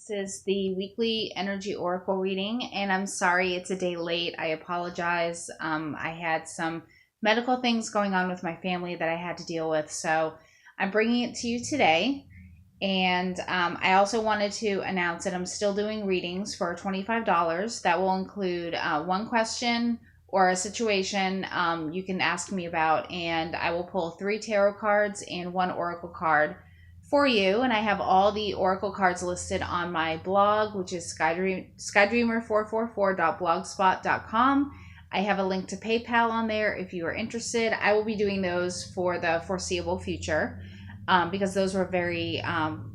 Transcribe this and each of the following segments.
This is the weekly energy oracle reading, and I'm sorry it's a day late. I apologize. I had some medical things going on with my family that I had to deal with, so I'm bringing it to you today. And I also wanted to announce that I'm still doing readings for $25. That will include one question or a situation you can ask me about, and I will pull 3 tarot cards and 1 oracle card for you. And I have all the oracle cards listed on my blog, which is skydreamer444.blogspot.com. I have a link to PayPal on there if you are interested. I will be doing those for the foreseeable future because those were very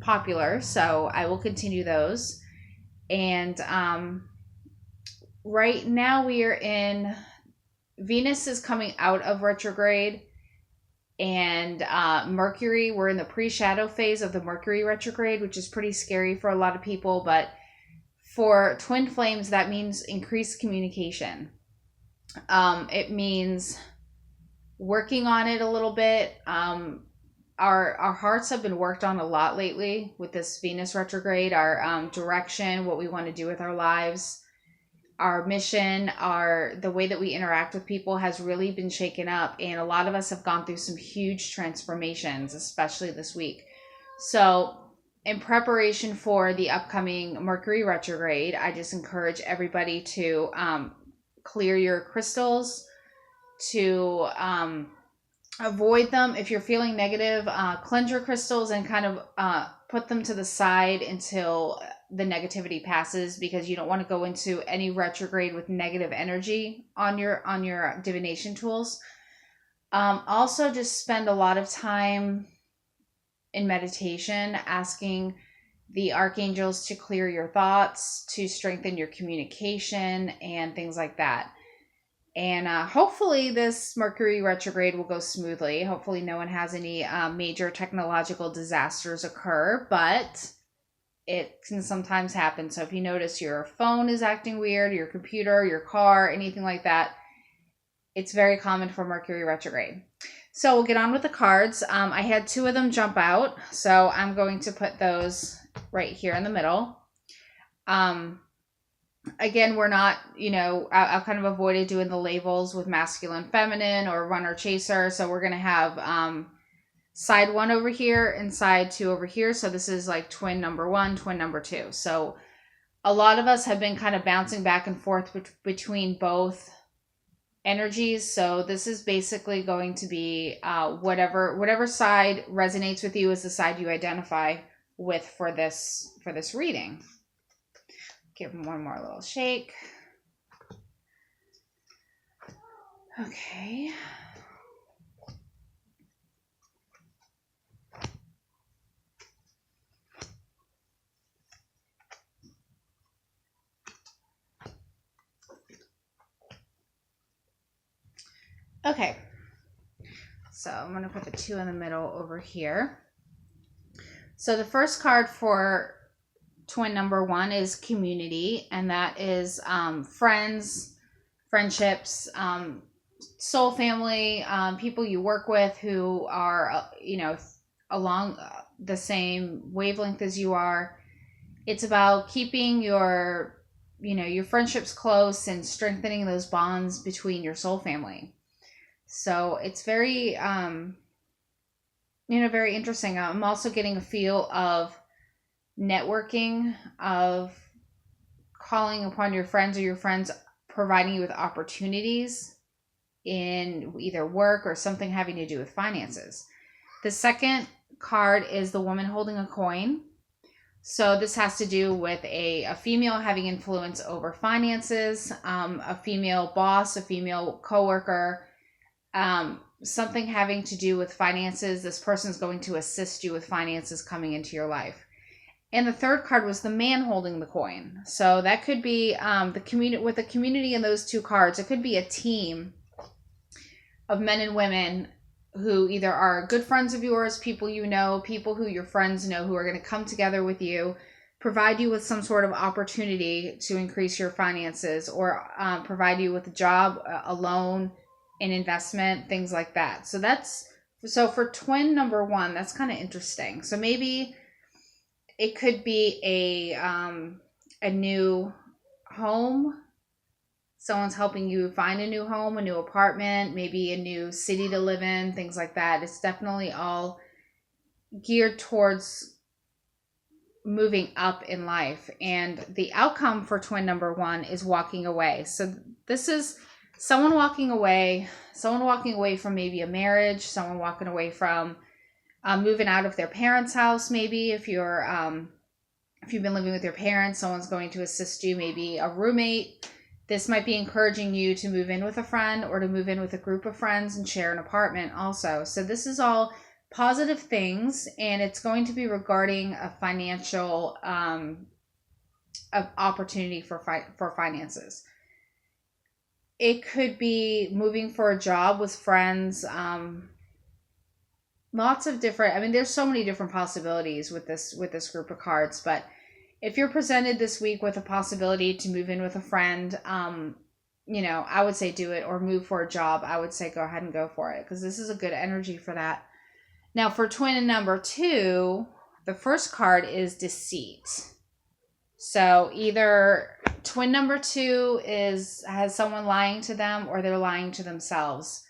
popular. So I will continue those. And right now we are in, Venus is coming out of retrograde, and Mercury, we're in the pre-shadow phase of the Mercury retrograde, which is pretty scary for a lot of people. But for twin flames, that means increased communication. It means working on it a little bit. Our hearts have been worked on a lot lately with this Venus retrograde, our direction, what we want to do with our lives. Our mission, the way that we interact with people has really been shaken up, and a lot of us have gone through some huge transformations, especially this week. So in preparation for the upcoming Mercury retrograde, I just encourage everybody to clear your crystals, to avoid them. If you're feeling negative, cleanse your crystals and kind of put them to the side until the negativity passes, because you don't want to go into any retrograde with negative energy on your divination tools. Also, just spend a lot of time in meditation, asking the archangels to clear your thoughts, to strengthen your communication, and things like that. And hopefully this Mercury retrograde will go smoothly. Hopefully no one has any major technological disasters occur, but it can sometimes happen. So if you notice your phone is acting weird, your computer, your car, anything like that, it's very common for Mercury retrograde. So we'll get on with the cards. I had 2 of them jump out, so I'm going to put those right here in the middle. Again, we're not, I've kind of avoided doing the labels with masculine, feminine, or runner, chaser. So we're going to have side 1 over here and side 2 over here. So this is like twin number 1, twin number 2. So a lot of us have been kind of bouncing back and forth between both energies. So this is basically going to be whatever side resonates with you is the side you identify with for this reading. Give them one more little shake. Okay. Okay. So I'm going to put the 2 in the middle over here. So the first card for twin number 1 is community, and that is friends, friendships, soul family, people you work with who are, along the same wavelength as you are. It's about keeping your friendships close and strengthening those bonds between your soul family. So it's very, very interesting. I'm also getting a feel of networking, of calling upon your friends, or your friends providing you with opportunities in either work or something having to do with finances. The second card is the woman holding a coin. So this has to do with a female having influence over finances, a female boss, a female coworker, something having to do with finances. This person is going to assist you with finances coming into your life. And the third card was the man holding the coin. So that could be with the community in those 2 cards. It could be a team of men and women who either are good friends of yours, people you know, people who your friends know, who are going to come together with you, provide you with some sort of opportunity to increase your finances, or provide you with a job, a loan, an investment, things like that. So for twin number 1, that's kind of interesting. So maybe It could be a new home. Someone's helping you find a new home, a new apartment, maybe a new city to live in, things like that. It's definitely all geared towards moving up in life. And the outcome for twin number 1 is walking away. So this is someone walking away from maybe a marriage, someone walking away from moving out of their parents' house. Maybe if you've been living with your parents, someone's going to assist you, maybe a roommate. This might be encouraging you to move in with a friend or to move in with a group of friends and share an apartment also. So this is all positive things, and it's going to be regarding a financial opportunity for finances. It could be moving for a job with friends. Lots of different, I mean, there's so many different possibilities with this group of cards. But if you're presented this week with a possibility to move in with a friend, I would say do it. Or move for a job, I would say go ahead and go for it, because this is a good energy for that. Now for twin number 2, the first card is deceit. So either twin number 2 has someone lying to them, or they're lying to themselves.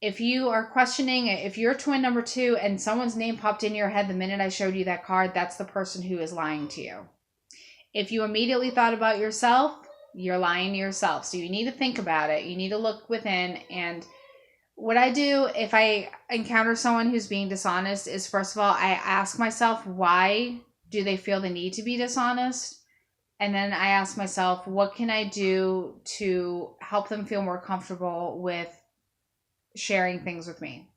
If you are questioning, if you're twin number 2 and someone's name popped in your head the minute I showed you that card, that's the person who is lying to you. If you immediately thought about yourself, you're lying to yourself. So you need to think about it. You need to look within. And what I do if I encounter someone who's being dishonest is, first of all, I ask myself, why do they feel the need to be dishonest? And then I ask myself, what can I do to help them feel more comfortable with sharing things with me?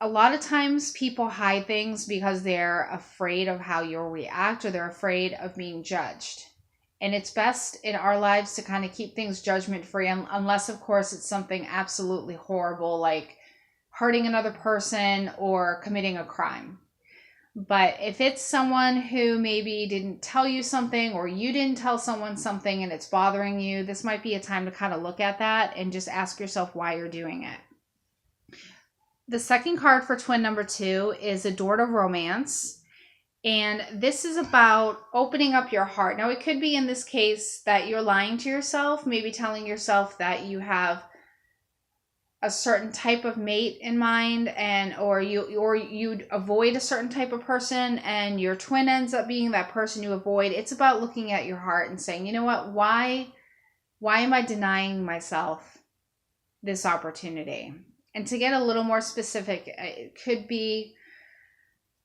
A lot of times people hide things because they're afraid of how you'll react, or they're afraid of being judged. And it's best in our lives to kind of keep things judgment free, unless of course it's something absolutely horrible, like hurting another person or committing a crime. But if it's someone who maybe didn't tell you something, or you didn't tell someone something and it's bothering you, this might be a time to kind of look at that and just ask yourself why you're doing it. The second card for twin number 2 is a door to romance. And this is about opening up your heart. Now, it could be in this case that you're lying to yourself, maybe telling yourself that you have a certain type of mate in mind, or you'd avoid a certain type of person, and your twin ends up being that person you avoid. It's about looking at your heart and saying, you know what, why am I denying myself this opportunity? And to get a little more specific, it could be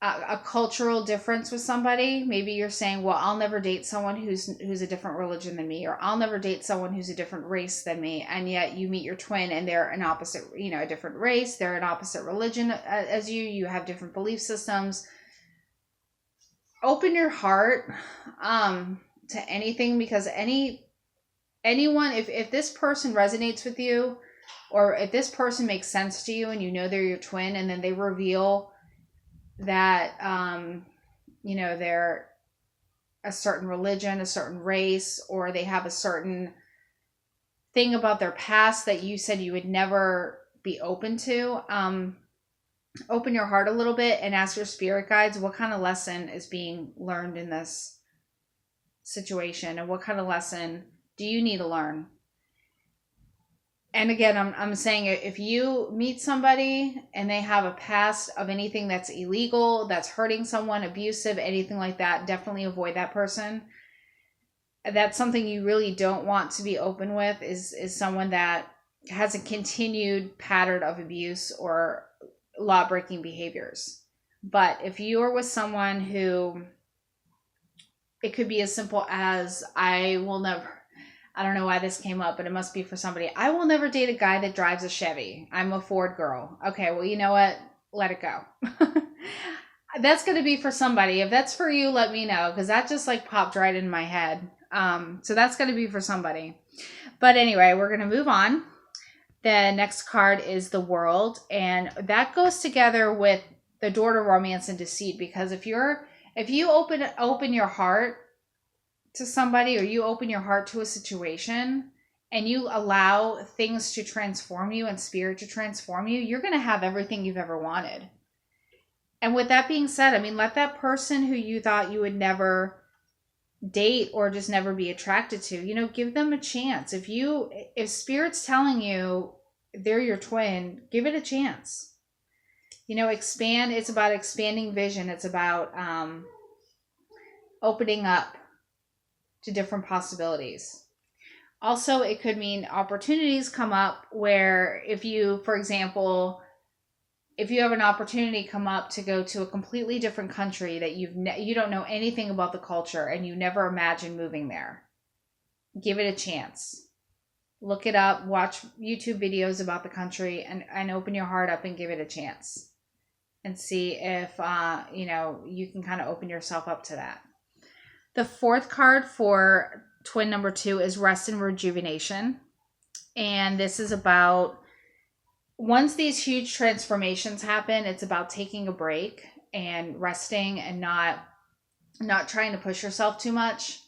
a cultural difference with somebody. Maybe you're saying, well, I'll never date someone who's a different religion than me, or I'll never date someone who's a different race than me. And yet you meet your twin and they're an opposite, a different race, they're an opposite religion as you have different belief systems. Open your heart to anything, because anyone, if this person resonates with you, or if this person makes sense to you and you know they're your twin, and then they reveal that they're a certain religion, a certain race, or they have a certain thing about their past that you said you would never be open to, open your heart a little bit and ask your spirit guides what kind of lesson is being learned in this situation, and what kind of lesson do you need to learn. And again, I'm saying, if you meet somebody and they have a past of anything that's illegal, that's hurting someone, abusive, anything like that, definitely avoid that person. That's something you really don't want to be open with, is someone that has a continued pattern of abuse or law-breaking behaviors. But if you are with someone who, it could be as simple as, I don't know why this came up, but it must be for somebody. I will never date a guy that drives a Chevy. I'm a Ford girl. Okay, well, you know what? Let it go. That's going to be for somebody. If that's for you, let me know, because that just popped right in my head. So that's going to be for somebody. But anyway, we're going to move on. The next card is the World, and that goes together with the door to romance and deceit, because if you open your heart to somebody, or you open your heart to a situation, and you allow things to transform you and spirit to transform you, you're going to have everything you've ever wanted. And with that being said, I mean, let that person who you thought you would never date or just never be attracted to, you know, give them a chance. If spirit's telling you they're your twin, give it a chance. You know, expand. It's about expanding vision. It's about opening up to different possibilities. Also, it could mean opportunities come up where if you, for example, if you have an opportunity come up to go to a completely different country that you don't know anything about the culture and you never imagined moving there, give it a chance. Look it up, watch YouTube videos about the country, and open your heart up and give it a chance. And see if, you know, you can kind of open yourself up to that. The fourth card for twin number 2 is rest and rejuvenation. And this is about, once these huge transformations happen, it's about taking a break and resting and not trying to push yourself too much,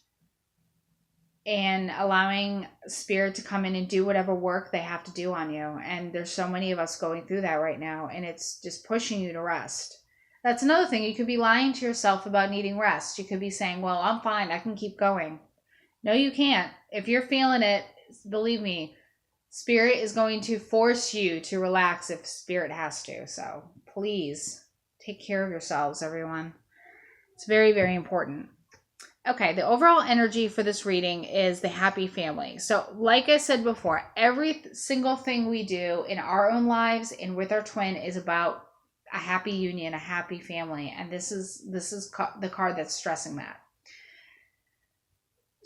and allowing spirit to come in and do whatever work they have to do on you. And there's so many of us going through that right now, and it's just pushing you to rest. That's another thing. You could be lying to yourself about needing rest. You could be saying, well, I'm fine, I can keep going. No, you can't. If you're feeling it, believe me, spirit is going to force you to relax if spirit has to. So please take care of yourselves, everyone. It's very, very important. Okay, the overall energy for this reading is the happy family. So like I said before, every single thing we do in our own lives and with our twin is about a happy union, a happy family. And this is the card that's stressing that.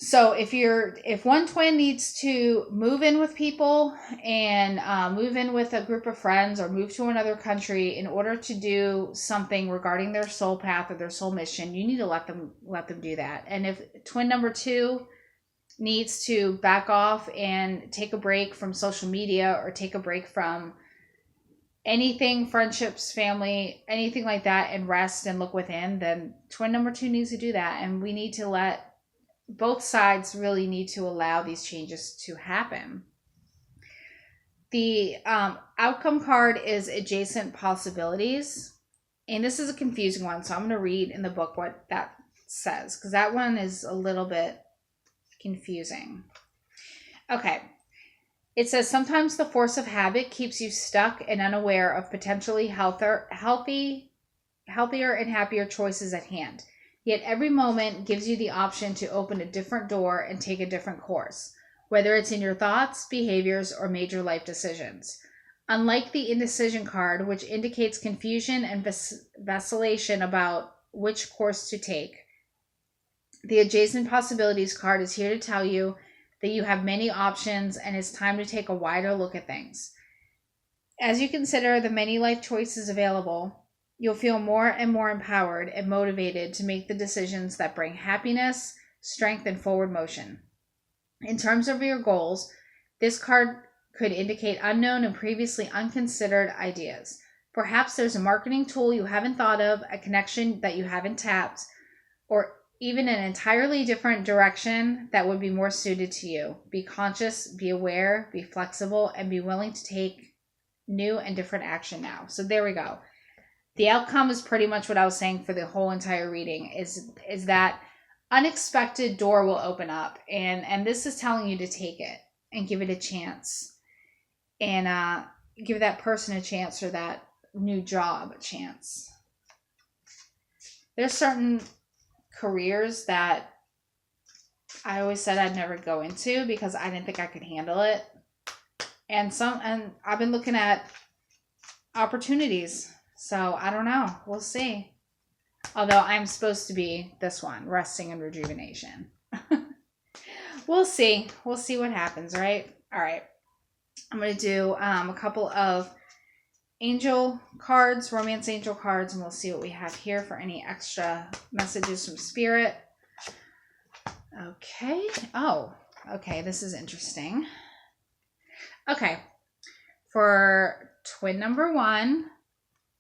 So if one twin needs to move in with people and move in with a group of friends or move to another country in order to do something regarding their soul path or their soul mission, you need to let them do that. And if twin number 2 needs to back off and take a break from social media or take a break from anything, friendships, family, anything like that, and rest and look within, then twin number 2 needs to do that. And we need to both sides really need to allow these changes to happen. The outcome card is adjacent possibilities. And this is a confusing one, so I'm going to read in the book what that says, because that one is a little bit confusing. Okay. It says, sometimes the force of habit keeps you stuck and unaware of potentially healthier and happier choices at hand. Yet every moment gives you the option to open a different door and take a different course, whether it's in your thoughts, behaviors, or major life decisions. Unlike the indecision card, which indicates confusion and vacillation about which course to take, the adjacent possibilities card is here to tell you that you have many options and it's time to take a wider look at things. As you consider the many life choices available, you'll feel more and more empowered and motivated to make the decisions that bring happiness, strength, and forward motion. In terms of your goals, this card could indicate unknown and previously unconsidered ideas. Perhaps there's a marketing tool you haven't thought of, a connection that you haven't tapped, or even an entirely different direction that would be more suited to you. Be conscious, be aware, be flexible, and be willing to take new and different action now. So there we go. The outcome is pretty much what I was saying for the whole entire reading, is that unexpected door will open up, and this is telling you to take it and give it a chance, and give that person a chance or that new job a chance. There's certain careers that I always said I'd never go into because I didn't think I could handle it, and I've been looking at opportunities. So I don't know. We'll see. Although I'm supposed to be this one, resting and rejuvenation. We'll see. We'll see what happens, right? All right. I'm going to do a couple of angel cards, romance angel cards, and we'll see what we have here for any extra messages from spirit. Okay. Oh, okay. This is interesting. Okay. For twin number 1,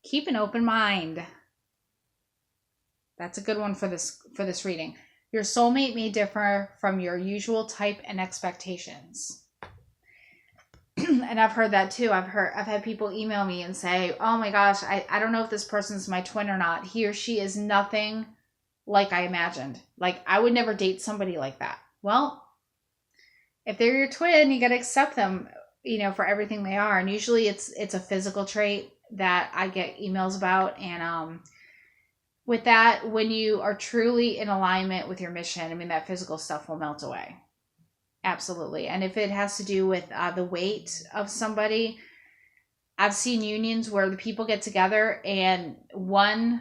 keep an open mind. That's a good one for this reading. Your soulmate may differ from your usual type and expectations. And I've heard that too. I've had people email me and say, oh my gosh, I don't know if this person's my twin or not. He or she is nothing like I imagined. Like, I would never date somebody like that. Well, if they're your twin, you got to accept them, for everything they are. And usually it's a physical trait that I get emails about. And with that, when you are truly in alignment with your mission, I mean, that physical stuff will melt away. Absolutely. And if it has to do with the weight of somebody, I've seen unions where the people get together and one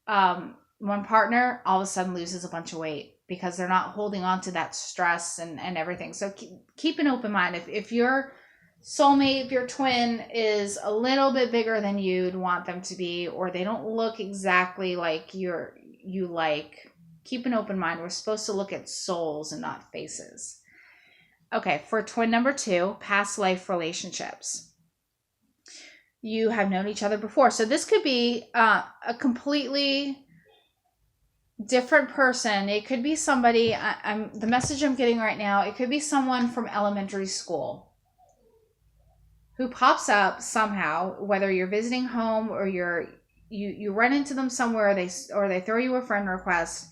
partner all of a sudden loses a bunch of weight because they're not holding on to that stress and everything. So keep an open mind. If your soulmate, if your twin is a little bit bigger than you'd want them to be, or they don't look exactly like you like, keep an open mind. We're supposed to look at souls and not faces. Okay, for twin number 2, past life relationships. You have known each other before. So this could be a completely different person. It could be somebody, the message I'm getting right now, it could be someone from elementary school who pops up somehow, whether you're visiting home or you run into them somewhere, or they throw you a friend request.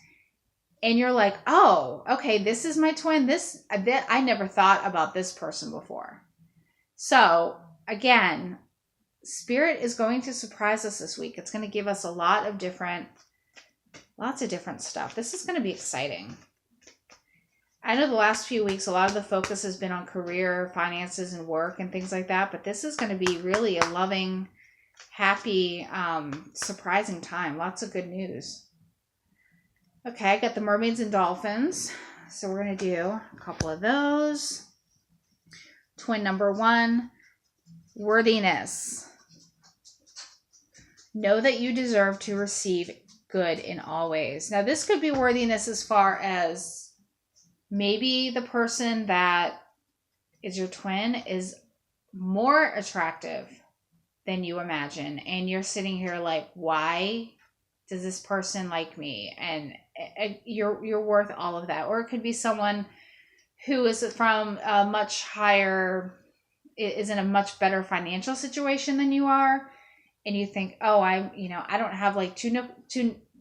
And you're like, oh, okay, this is my twin. I never thought about this person before. So again, Spirit is going to surprise us this week. It's going to give us lots of different stuff. This is going to be exciting. I know the last few weeks, a lot of the focus has been on career, finances, and work and things like that. But this is going to be really a loving, happy, surprising time. Lots of good news. Okay, I got the mermaids and dolphins. So we're going to do a couple of those. Twin number 1, worthiness. Know that you deserve to receive good in all ways. Now, this could be worthiness as far as maybe the person that is your twin is more attractive than you imagine. And you're sitting here like, why does this person like me? And you're worth all of that. Or it could be someone who is from a much higher, is in a much better financial situation than you are. And you think, oh, I don't have like two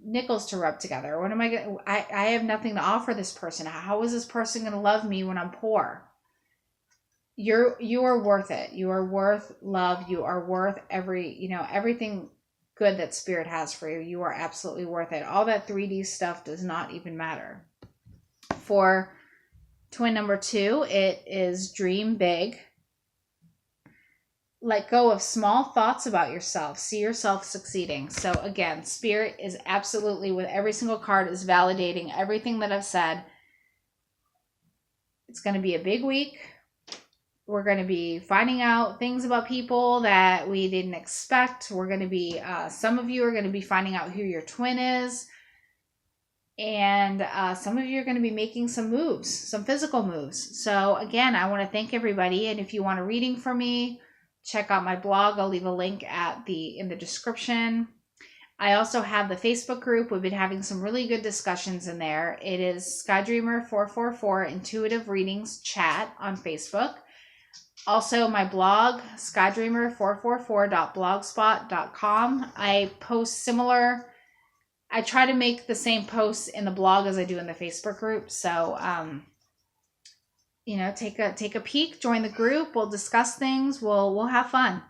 nickels to rub together. What am I going to, I have nothing to offer this person. How is this person going to love me when I'm poor? You are worth it. You are worth love. You are worth everything good that Spirit has for you. You are absolutely worth it. All that 3D stuff does not even matter. For twin number 2, it is dream big. Let go of small thoughts about yourself. See yourself succeeding. So again, Spirit is absolutely, with every single card, is validating everything that I've said. It's going to be a big week. We're going to be finding out things about people that we didn't expect. We're going to be, some of you are going to be finding out who your twin is. And some of you are going to be making some moves, some physical moves. So again, I want to thank everybody. And if you want a reading from me, check out my blog. I'll leave a link in the description. I also have the Facebook group. We've been having some really good discussions in there. It is Skydreamer 444 Intuitive Readings Chat on Facebook. Also, my blog, skydreamer444.blogspot.com. I post similar. I try to make the same posts in the blog as I do in the Facebook group. So, take a peek, join the group. We'll discuss things. We'll have fun.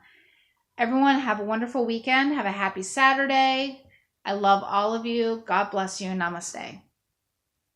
Everyone, have a wonderful weekend. Have a happy Saturday. I love all of you. God bless you. Namaste.